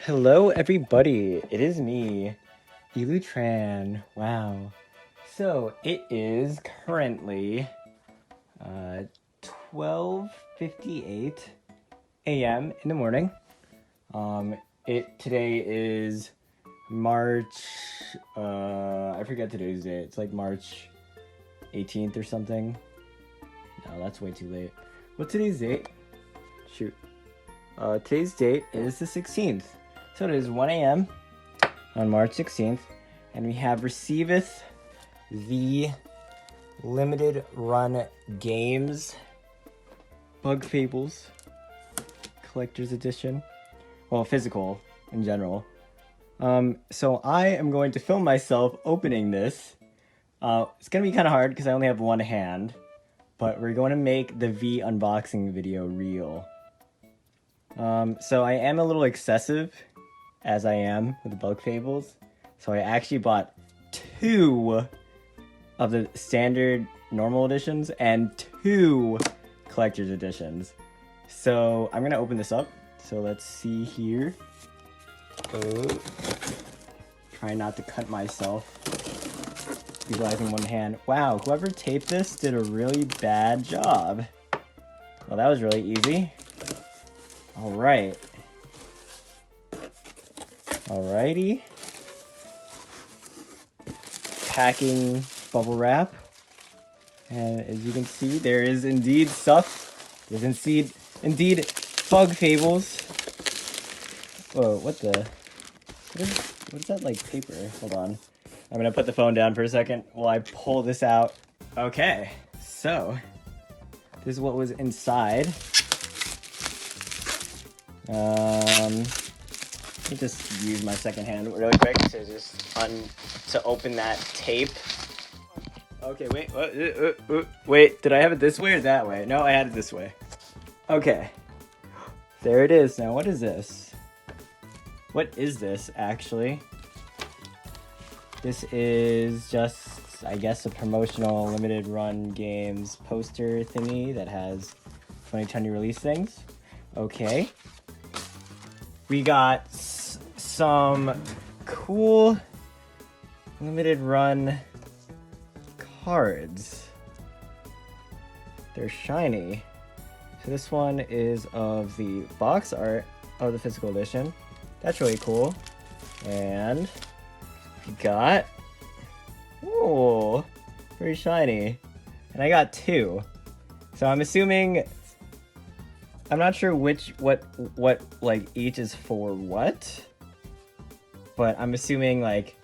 Hello everybody, it is me, Tran. Wow. So it is currently 12:58 a.m. in the morning. Today is March I forget today's date. It's like March 18th or something. No, that's way too late. What's today's date? Shoot. Today's date is the 16th. So it is 1 a.m. on March 16th, and we have receiveth the limited run games Bug Fables Collector's Edition. Well, physical in general. So I am going to film myself opening this. It's going to be kind of hard because I only have one hand, but we're going to make the V unboxing video real. So I am a little excessive, as I am with the Bug Fables. So I actually bought 2 of the standard normal editions and 2 collector's editions. So I'm gonna open this up. So let's see here. Oh. Try not to cut myself. Utilizing one hand. Wow, whoever taped this did a really bad job. Well, that was really easy. All right. Alrighty. Packing bubble wrap. And as you can see, there is indeed stuff. There's indeed Bug Fables. Whoa, what is that, like, paper? Hold on. I'm gonna put the phone down for a second while I pull this out. Okay, so this is what was inside. Let me just use my second hand really quick to open that tape. Okay, wait, did I have it this way or that way? No, I had it this way. Okay, there it is. Now, what is this? What is this, actually? This is just, I guess, a promotional limited run games poster thingy that has 2020 release things. Okay. We got some cool limited run cards. They're shiny. So this one is of the box art of the physical edition. That's really cool. And we got, oh, very shiny. And I got 2. So I'm assuming, I'm not sure what like each is for what, but I'm assuming, like,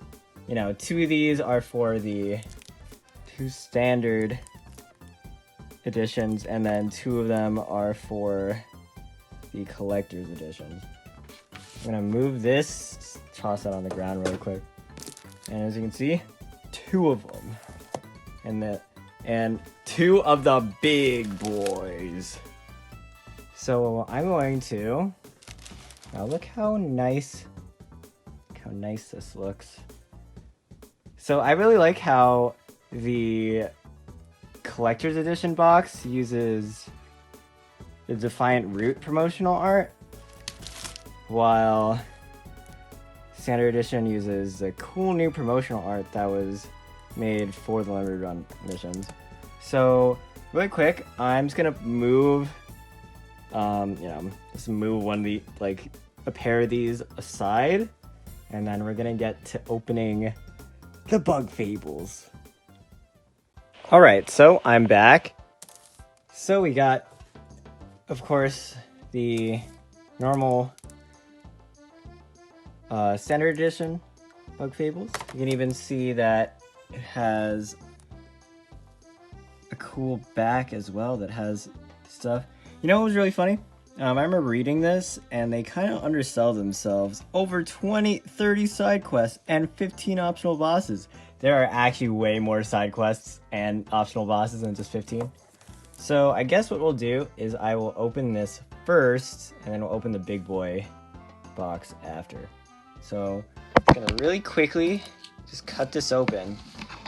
you know, 2 of these are for the 2 standard editions, and then 2 of them are for the collector's edition. I'm gonna move this, toss that on the ground really quick, and as you can see, 2 of them, and 2 of the big boys. So I'm going to, now look how nice this looks. So I really like how the collector's edition box uses the Defiant Root promotional art, while standard edition uses the cool new promotional art that was made for the limited run editions. So really quick, I'm just gonna move just move one of the, like, a pair of these aside, and then we're gonna get to opening the Bug Fables. Alright, so I'm back. So we got, of course, the normal standard edition Bug Fables. You can even see that it has a cool back as well that has stuff. You know what was really funny? I remember reading this, and they kind of undersell themselves. Over 30 side quests and 15 optional bosses. There are actually way more side quests and optional bosses than just 15. So I guess what we'll do is I will open this first, and then we'll open the big boy box after. So I'm gonna really quickly just cut this open,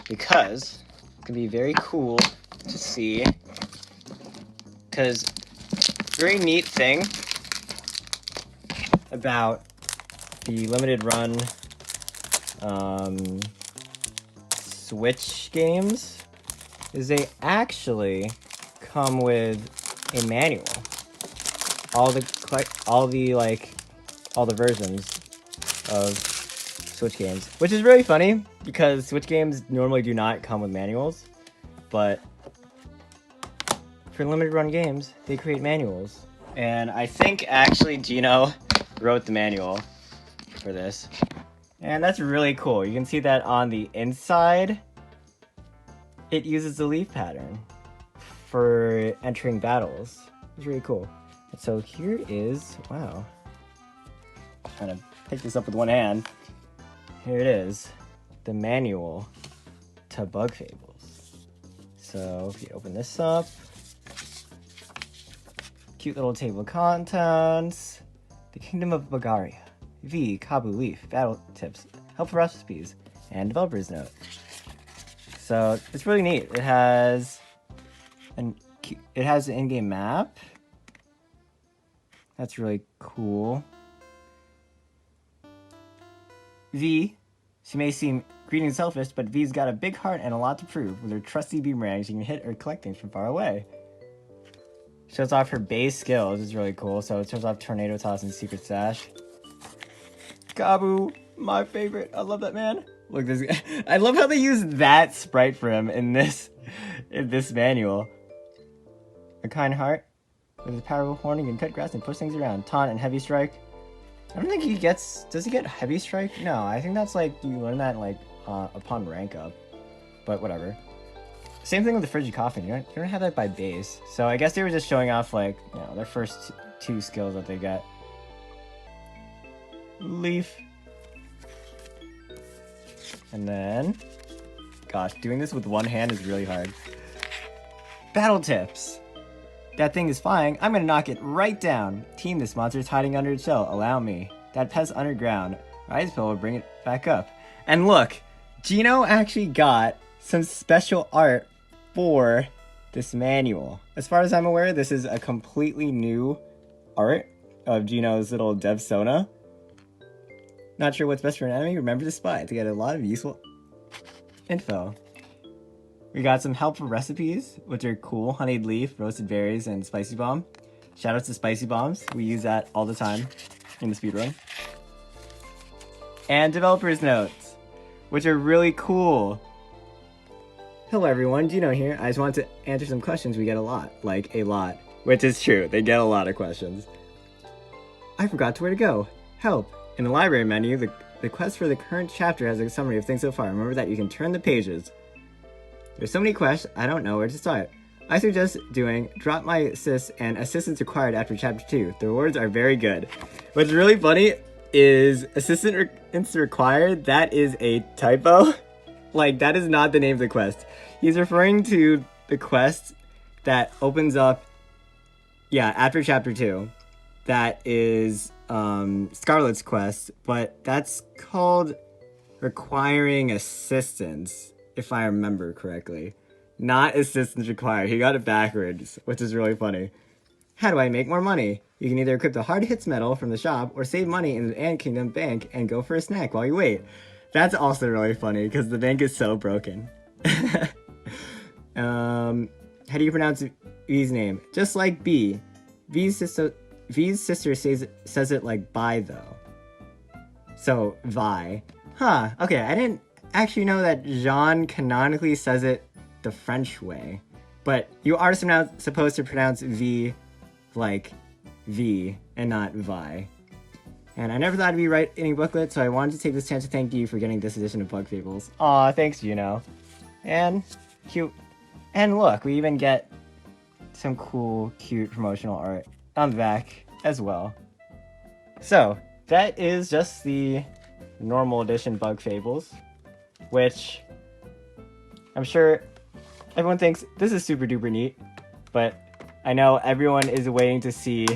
because it's gonna be very cool to see. Because very neat thing about the limited run Switch games is they actually come with a manual. All the versions of Switch games, which is really funny because Switch games normally do not come with manuals, but for limited run games, they create manuals. And I think actually Gino wrote the manual for this. And that's really cool. You can see that on the inside, it uses the leaf pattern for entering battles. It's really cool. And so here is, wow. I'm trying to pick this up with one hand. Here it is, the manual to Bug Fables. So if you open this up, cute little table of contents, the Kingdom of Bulgaria, V, Kabu, Leaf, battle tips, helpful recipes, and developer's note. So it's really neat. It has an in-game map. That's really cool. V, she may seem greedy and selfish, but V's got a big heart and a lot to prove. With her trusty boomerang, she can hit or collect things from far away. Shows off her base skills, is really cool. So it shows off Tornado Toss and Secret Sash. Kabu, my favorite. I love that man. Look, this guy. I love how they use that sprite for him in this manual. A kind heart. With his powerful horn, he can cut grass and push things around. Taunt and Heavy Strike. I don't think he gets... Does he get Heavy Strike? No, I think that's like... You learn that like upon rank up. But whatever. Same thing with the Frigid Coffin. You don't have that by base. So I guess they were just showing off like, you know, their first two skills that they get. Leaf. And then... Gosh, doing this with one hand is really hard. Battle tips. That thing is flying. I'm gonna knock it right down. Team, this monster's hiding under its shell. Allow me. That pest underground. Ice pill will bring it back up. And look, Gino actually got some special art for this manual. As far as I'm aware, this is a completely new art of Gino's little dev Sona. Not sure what's best for an enemy. Remember to spy to get a lot of useful info. We got some helpful recipes, which are cool. Honeyed leaf, roasted berries, and spicy bomb. Shoutouts to spicy bombs. We use that all the time in the speedrun. And developer's notes, which are really cool. Hello everyone, Gino here. I just want to answer some questions we get a lot. Like, a lot. Which is true, they get a lot of questions. I forgot to where to go. Help. In the library menu, the quest for the current chapter has a summary of things so far. Remember that you can turn the pages. There's so many quests, I don't know where to start. I suggest doing Drop My Assist and Assistance Required after Chapter 2. The rewards are very good. What's really funny is Assistance Required, that is a typo. Like, that is not the name of the quest. He's referring to the quest that opens up, yeah, after Chapter 2. That is Scarlet's quest, but that's called Requiring Assistance, if I remember correctly. Not Assistance Required. He got it backwards, which is really funny. How do I make more money? You can either equip the Hard Hits medal from the shop or save money in the Ant Kingdom bank and go for a snack while you wait. That's also really funny because the bank is so broken. How do you pronounce V's name? Just like B. V's sister says it like Vi though. So Vi. Huh, okay, I didn't actually know that Jean canonically says it the French way. But you are supposed to pronounce V like V and not Vi. And I never thought I'd be writing any booklet, so I wanted to take this chance to thank you for getting this edition of Bug Fables. Aw, thanks, Gino. And cute. And look, we even get some cool, cute promotional art on the back as well. So, that is just the normal edition Bug Fables, which I'm sure everyone thinks this is super duper neat, but I know everyone is waiting to see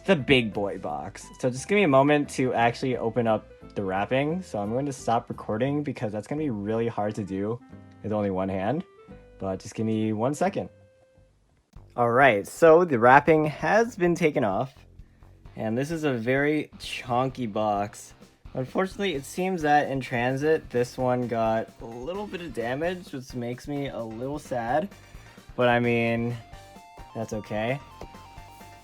the big boy box. So just give me a moment to actually open up the wrapping. So I'm going to stop recording because that's going to be really hard to do with only one hand, but just give me 1 second. All right, so the wrapping has been taken off And this is a very chunky box. Unfortunately, it seems that in transit, this one got a little bit of damage, which makes me a little sad. But I mean, that's okay.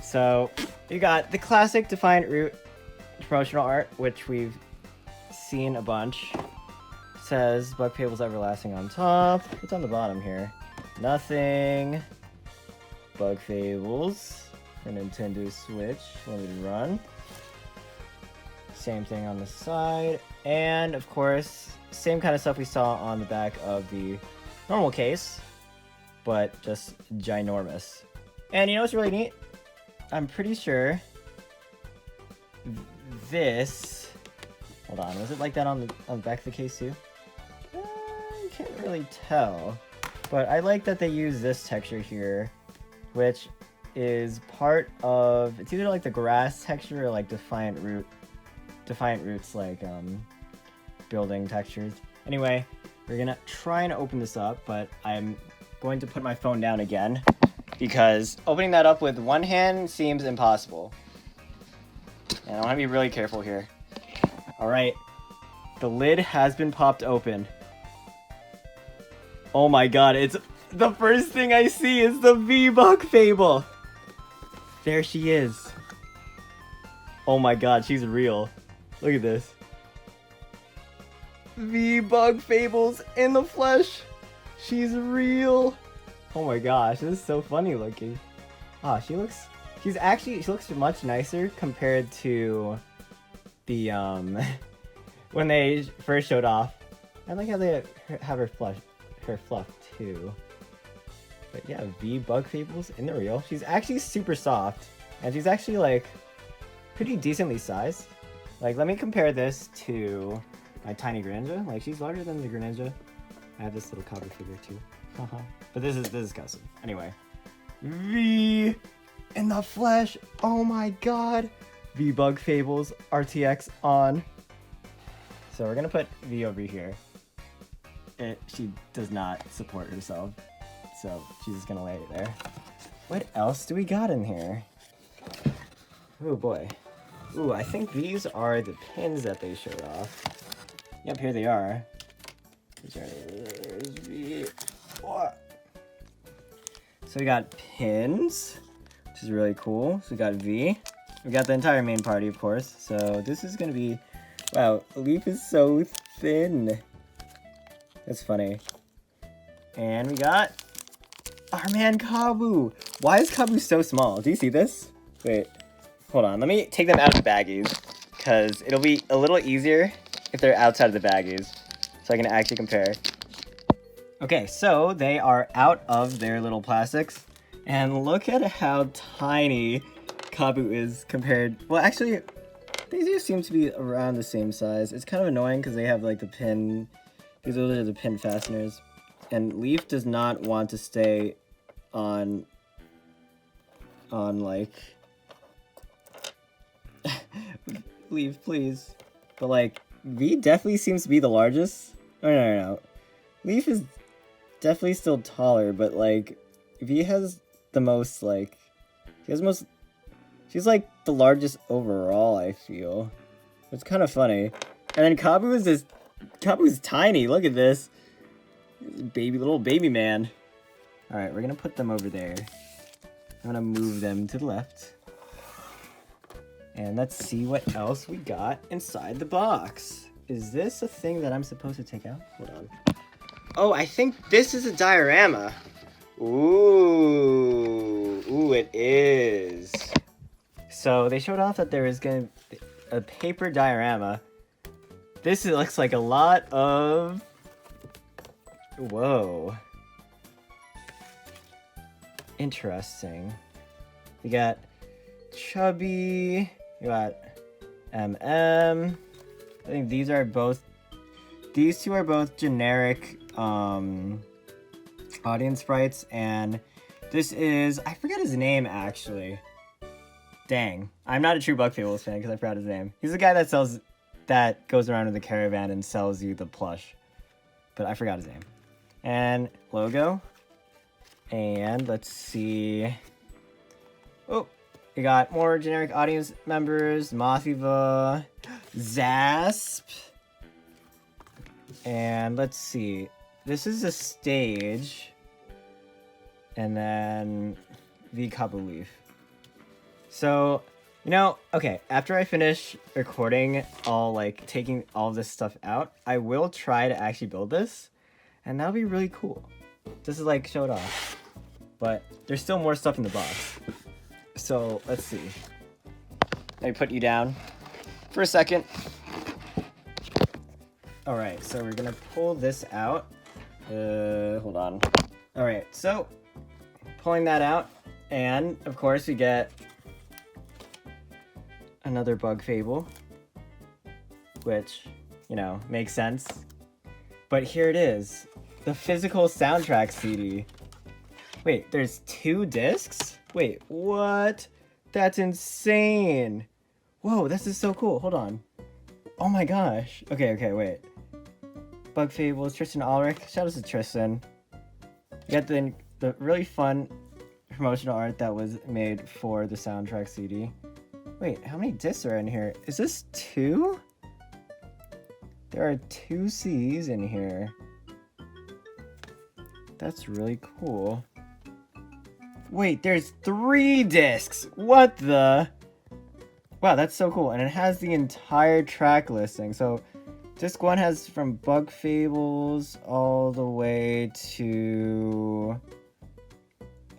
So, you got the classic Defiant Root promotional art, which we've seen a bunch. It says Bug Fables Everlasting on top. What's on the bottom here? Nothing. Bug Fables for Nintendo Switch, limited run. Same thing on the side. And of course, same kind of stuff we saw on the back of the normal case, but just ginormous. And you know what's really neat? I'm pretty sure this... Hold on, was it like that on the back of the case too? I can't really tell. But I like that they use this texture here, which is part of... It's either like the grass texture or like Defiant Root's like building textures. Anyway, we're gonna try and open this up, but I'm going to put my phone down again because opening that up with one hand seems impossible. And I want to be really careful here. Alright, the lid has been popped open. Oh my god, it's the first thing I see is the V-Bug Fable! There she is. Oh my god, she's real. Look at this. V-Bug Fables in the flesh! She's real! Oh my gosh, this is so funny looking. Ah, she looks much nicer compared to the when they first showed off. I like how they have her fluff too. But yeah, V-Bug Fables in the real. She's actually super soft, and she's actually like pretty decently sized. Like, let me compare this to my tiny Greninja. Like, she's larger than the Greninja. I have this little copper figure too. But this is custom. Anyway, V in the flesh. Oh my god. V-Bug Fables RTX on. So we're gonna put V over here. She does not support herself, so she's just gonna lay it there. What else do we got in here? Oh boy. Ooh, I think these are the pins that they showed off. Yep, here they are. There's V. So we got pins, which is really cool. So we got V. We got the entire main party, of course. So this is gonna be... Wow, Leaf is so thin. That's funny. And we got our man Kabu. Why is Kabu so small? Do you see this? Wait, hold on. Let me take them out of the baggies, because it'll be a little easier if they're outside of the baggies, so I can actually compare. Okay, so they are out of their little plastics, and look at how tiny Kabu is compared... Well, actually, they do seem to be around the same size. It's kind of annoying because they have like the pin... These are the pin fasteners. And Leaf does not want to stay on like... Leaf, please. But like, V definitely seems to be the largest. No. Leaf is definitely still taller, but like, V has the most like... She's like the largest overall, I feel. It's kind of funny. And then Kabu's tiny, look at this. Little baby man. Alright, we're gonna put them over there. I'm gonna move them to the left. And let's see what else we got inside the box. Is this a thing that I'm supposed to take out? Hold on. Oh, I think this is a diorama. Ooh, it is. So they showed off that there is gonna be a paper diorama. This looks like a lot of... Whoa. Interesting. We got Chubby. We got MM. I think these two are both generic audience sprites, and this is... I forgot his name, actually. Dang. I'm not a true Bug Fables fan because I forgot his name. He's the guy that goes around with the caravan and sells you the plush. But I forgot his name. And logo. And let's see. Oh, We got more generic audience members, Mothiva, Zasp, and let's see. This is a stage, and then the Kabu Leaf. So, you know, okay, after I finish recording taking all this stuff out, I will try to actually build this, and that'll be really cool. This is like showed off, but there's still more stuff in the box. So let's see. Let me put you down for a second. All right, so we're gonna pull this out. Hold on. All right, so pulling that out, and of course we get another Bug Fable, which, you know, makes sense. But here it is, the physical soundtrack CD. Wait, there's 2 discs? Wait, what? That's insane. Whoa, this is so cool. Hold on. Oh my gosh. Okay, wait. Bug Fables, Tristan Ulrich. Shout out to Tristan. You got the really fun promotional art that was made for the soundtrack CD. Wait, how many discs are in here? Is this 2? There are 2 CDs in here. That's really cool. Wait, there's 3 discs! What the? Wow, that's so cool. And it has the entire track listing. So, disc 1 has from Bug Fables all the way to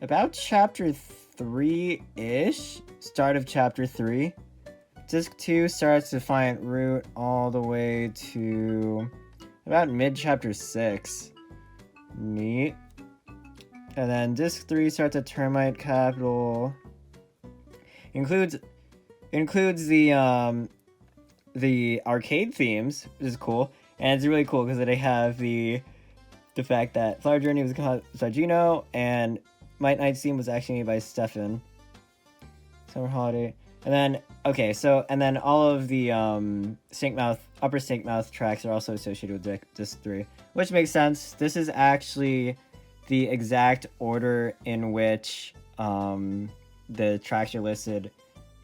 about chapter 3-ish. Start of chapter 3. Disc 2 starts Defiant Root all the way to about mid-chapter 6. Neat. And then disc 3 starts at Termite Capital. Includes the arcade themes, which is cool. And it's really cool because they have the fact that Flower Journey was called Sargino, and Might Night's theme was actually made by Stefan. Summer Holiday. And then, okay, so, and then all of the upper Snake Mouth tracks are also associated with disc 3, which makes sense. This is actually the exact order in which the tracks are listed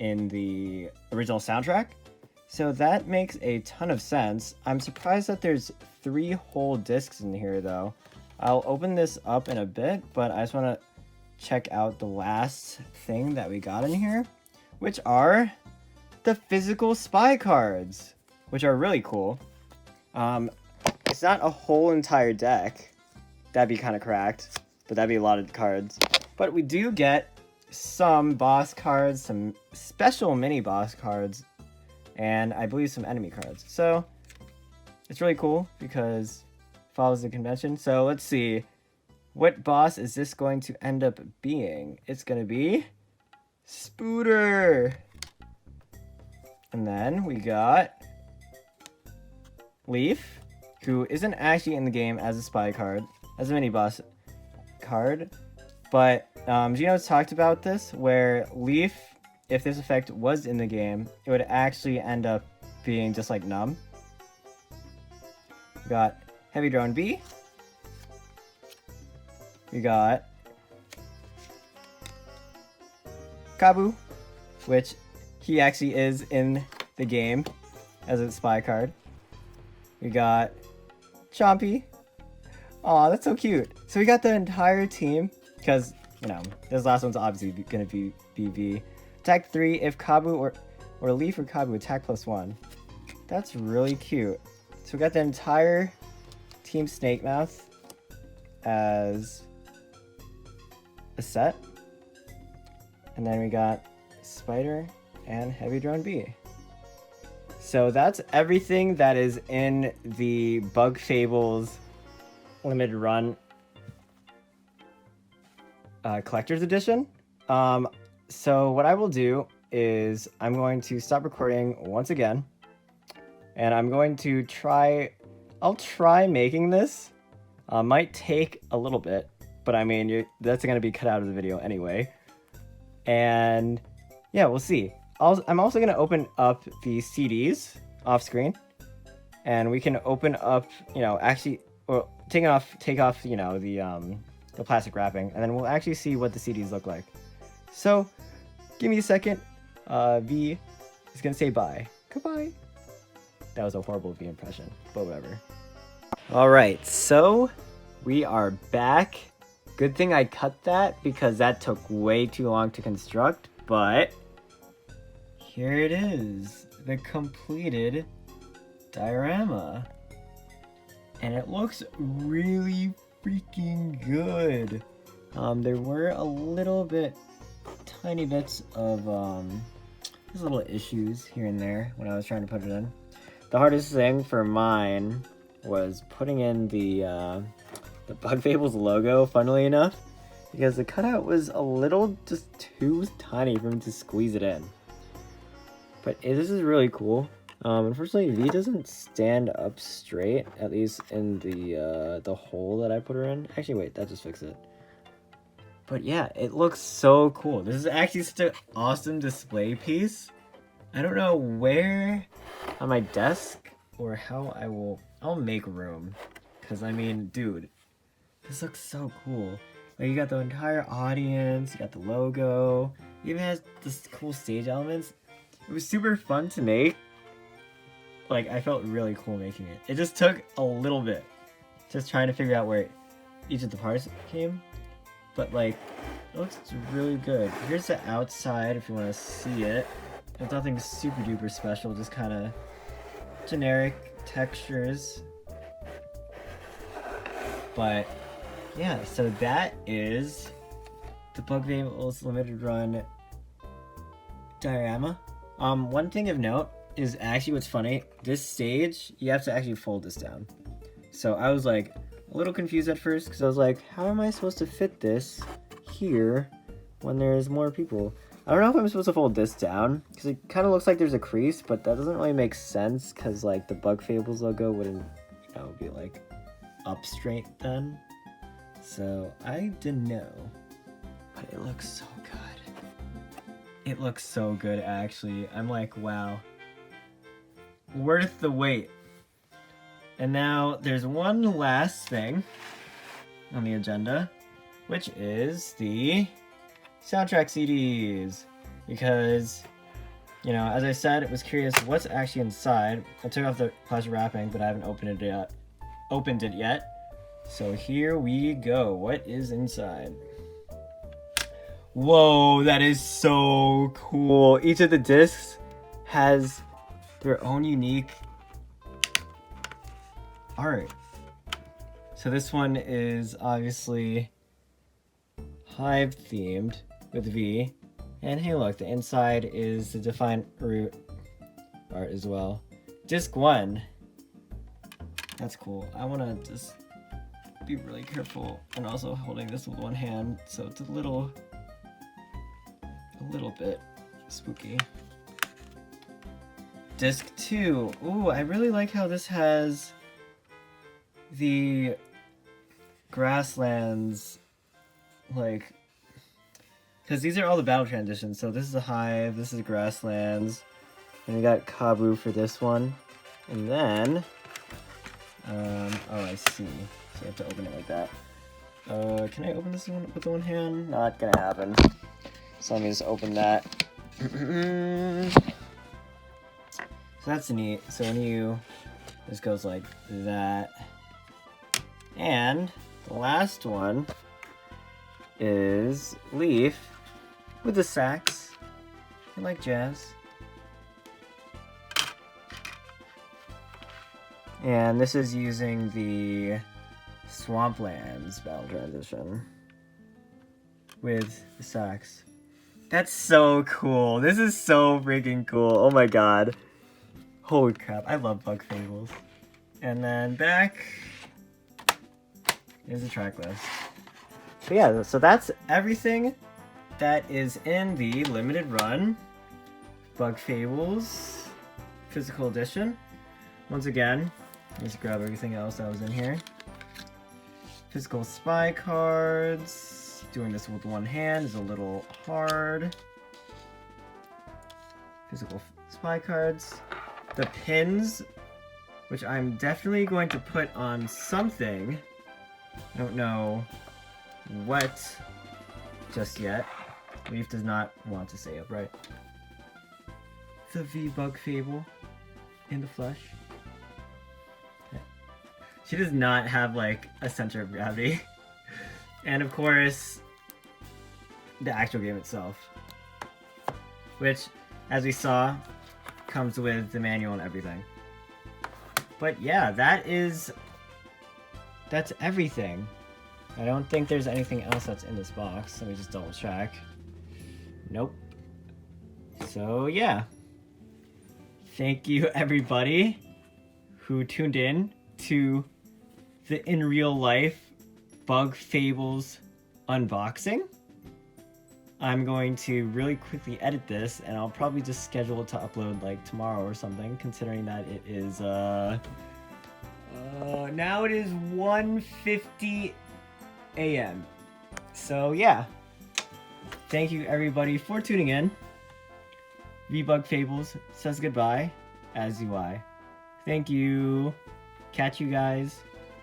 in the original soundtrack. So that makes a ton of sense. I'm surprised that there's 3 whole discs in here, though. I'll open this up in a bit, but I just want to check out the last thing that we got in here, which are the physical spy cards, which are really cool. It's not a whole entire deck. That'd be kind of cracked, but that'd be a lot of cards. But we do get some boss cards, some special mini boss cards, and I believe some enemy cards. So it's really cool because it follows the convention. So let's see. What boss is this going to end up being? It's going to be Spooter. And then we got Leaf, who isn't actually in the game as a spy card, as a mini boss card. But Gino's talked about this, where Leaf, if this effect was in the game, it would actually end up being just like Numb. We got Heavy Drone B. We got Kabu, which he actually is in the game as a spy card. We got Chompy. Aw, that's so cute. So we got the entire team, because, you know, this last one's obviously going to be BB. Attack 3 if Kabu or Leaf or Kabu attack +1. That's really cute. So we got the entire Team Snake Mouth as a set. And then we got Spider and Heavy Drone B. So that's everything that is in the Bug Fables limited run collector's edition. So what I will do is I'm going to stop recording once again, and I'm going to I'll try making this. Might take a little bit, but I mean, that's going to be cut out of the video anyway. And yeah, we'll see. I'm also going to open up the CDs off screen, and we can open up, or take off, the plastic wrapping, and then we'll actually see what the CDs look like. So give me a second. V is gonna say bye. Goodbye. That was a horrible V impression, but whatever. Alright, so we are back. Good thing I cut that because that took way too long to construct, but here it is, the completed diorama. And it looks really freaking good. There were a little bit, tiny bits of just little issues here and there when I was trying to put it in. The hardest thing for mine was putting in the Bug Fables logo, funnily enough, because the cutout was a little just too tiny for me to squeeze it in. But this is really cool. Unfortunately, V doesn't stand up straight, at least in the hole that I put her in. Actually, wait, that just fixed it. But yeah, it looks so cool. This is actually such an awesome display piece. I don't know where on my desk or how I'll make room. Because, I mean, dude, this looks so cool. Like, you got the entire audience, you got the logo, it even has this cool stage elements. It was super fun to make. Like, I felt really cool making it. It just took a little bit. Just trying to figure out where each of the parts came. But, like, it looks really good. Here's the outside if you want to see it. There's nothing super duper special, just kind of generic textures. But, yeah, so that is the Bug Fables Limited Run diorama. One thing of note is actually what's funny, this stage, you have to actually fold this down. So I was like a little confused at first because I was like, how am I supposed to fit this here when there's more people? I don't know if I'm supposed to fold this down because it kind of looks like there's a crease, but that doesn't really make sense because like the Bug Fables logo wouldn't, you know, be like up straight then. So I didn't know, but it looks so good. It looks so good actually. I'm like, wow. Worth the wait. And now there's one last thing on the agenda, which is the soundtrack CDs. Because, you know, as I said, I was curious what's actually inside. I took off the plastic wrapping, but I haven't opened it yet. So here we go. What is inside? Whoa, that is so cool. Each of the discs has their own unique art. So this one is obviously Hive themed with V. And hey look, the inside is the defined root art as well. Disc 1. That's cool. I want to just be really careful and also holding this with one hand, so it's a little bit spooky. Disc 2. Ooh, I really like how this has the grasslands, like, because these are all the battle transitions. So this is a Hive, this is grasslands, and we got Kabu for this one. And then, oh, I see. So you have to open it like that. Can I open this one with one hand? Not gonna happen. So let me just open that. So that's neat. So when this goes like that. And the last one is Leaf with the sax. I like jazz. And this is using the Swamplands battle transition with the sax. That's so cool. This is so freaking cool. Oh my god. Holy crap. I love Bug Fables. And then back is the track list. So yeah, so that's everything that is in the limited run Bug Fables physical edition. Once again, let's grab everything else that was in here. Physical spy cards. Doing this with one hand is a little hard. Physical spy cards. The pins, which I'm definitely going to put on something. I don't know what just yet. Leaf does not want to stay upright. The V Bug Fable in the flesh. She does not have like a center of gravity. And of course, the actual game itself. Which, as we saw, comes with the manual and everything. But yeah, that's everything. I don't think there's anything else that's in this box. Let me just double check. Nope. So yeah. Thank you everybody who tuned in to the in real life Bug Fables unboxing. I'm going to really quickly edit this, and I'll probably just schedule it to upload like tomorrow or something, considering that it is now it is 1:50 a.m. So yeah, thank you everybody for tuning in. V-Bug Fables says goodbye, as do I. Thank you. Catch you guys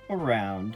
around.